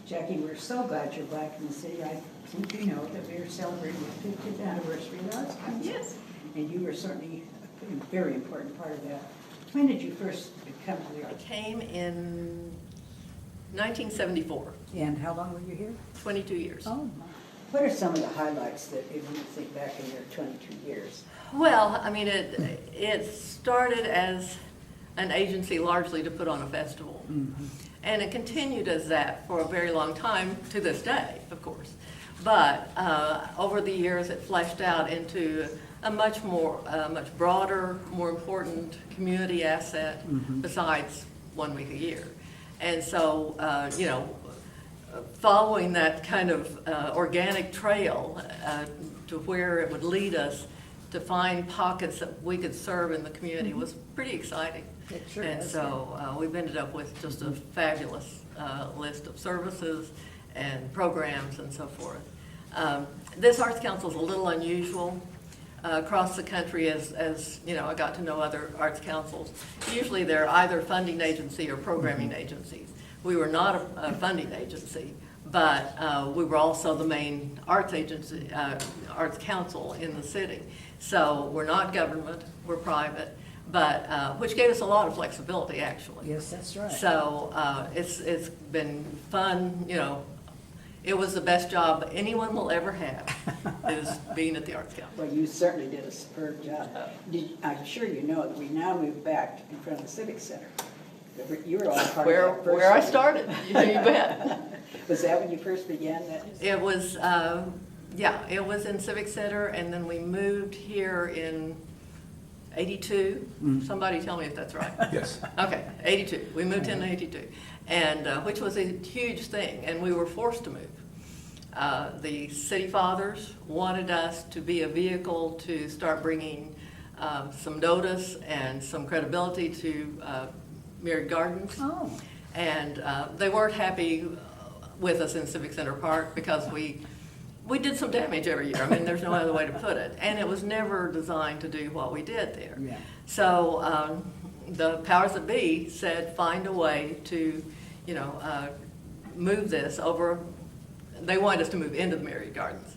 Jackie, we're so glad you're back in the city. I think you know that we're celebrating the 50th anniversary of the Arts Council. Yes. And you were certainly a very important part of that. When did you first come to the I Arts? came in 1974, And how long were you here? 22 years. Oh, my. What are some of the highlights that if you think back in your 22 years? Well, I mean, it started as an agency largely to put on a festival. Mm-hmm. And it continued as that for a very long time, to this day, of course. But over the years, it fleshed out into a much broader, more important community asset besides 1 week a year. And so, following that kind of organic trail to where it would lead us to find pockets that we could serve in the community was pretty exciting. It sure And is, so we've ended up with just a fabulous list of services and programs and so forth. This Arts Council is a little unusual across the country as you know, I got to know other arts councils. Usually they're either funding agency or programming agencies. We were not a funding agency, but we were also the main arts agency, arts council in the city. So we're not government, we're private, but which gave us a lot of flexibility, actually. Yes, that's right. So it's been fun, you know. It was the best job anyone will ever have, is being at the Arts Council. Well, you certainly did a superb job. I'm sure you know that we now moved back in front of the Civic Center. You were all part of that first Where I one. started, you bet. Was that when you first began that? It was, yeah, it was in Civic Center, and then we moved here in 82. Somebody tell me if that's right. Yes. Okay, 82. We moved in 82, and which was a huge thing, and we were forced to move. The city fathers wanted us to be a vehicle to start bringing some notice and some credibility to Myriad Gardens. Oh. And they weren't happy with us in Civic Center Park because we did some damage every year. I mean, there's no other way to put it. And it was never designed to do what we did there. Yeah. So the powers that be said, find a way to, you know, move this over. They wanted us to move into the Myriad Gardens.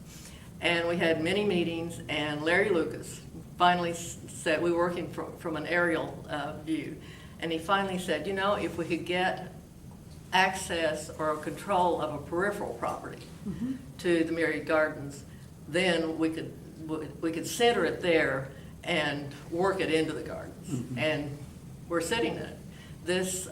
And we had many meetings, and Larry Lucas finally said, we were working from an aerial view, and he finally said, you know, if we could get access or control of a peripheral property to the Myriad Gardens, then we could center it there and work it into the gardens. And we're sitting in it. This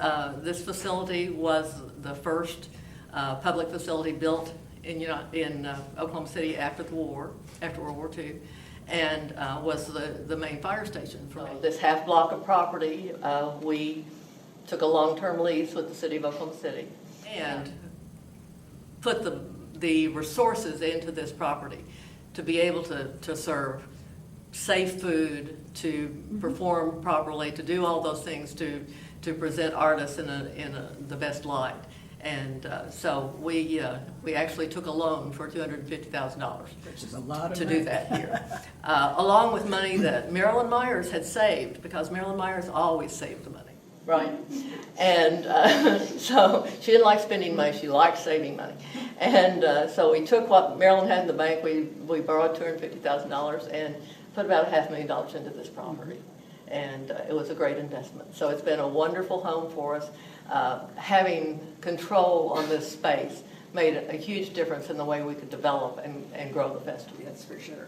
facility was the first public facility built in Oklahoma City after the war, after World War II, and was the main fire station for this half block of property. We took a long-term lease with the city of Oklahoma City and put the resources into this property to be able to serve safe food, to perform properly, to do all those things, to present artists in the best light. And so we actually took a loan for $250,000 Which is a lot of to money. do that here, along with money that Marilyn Myers had saved, because Marilyn Myers always saved the money, right? And so she didn't like spending money; she liked saving money. And so we took what Marilyn had in the bank. We borrowed $250,000 and put about $500,000 into this property, and it was a great investment. So it's been a wonderful home for us. Having control on this space made a huge difference in the way we could develop and grow the festival. That's for sure.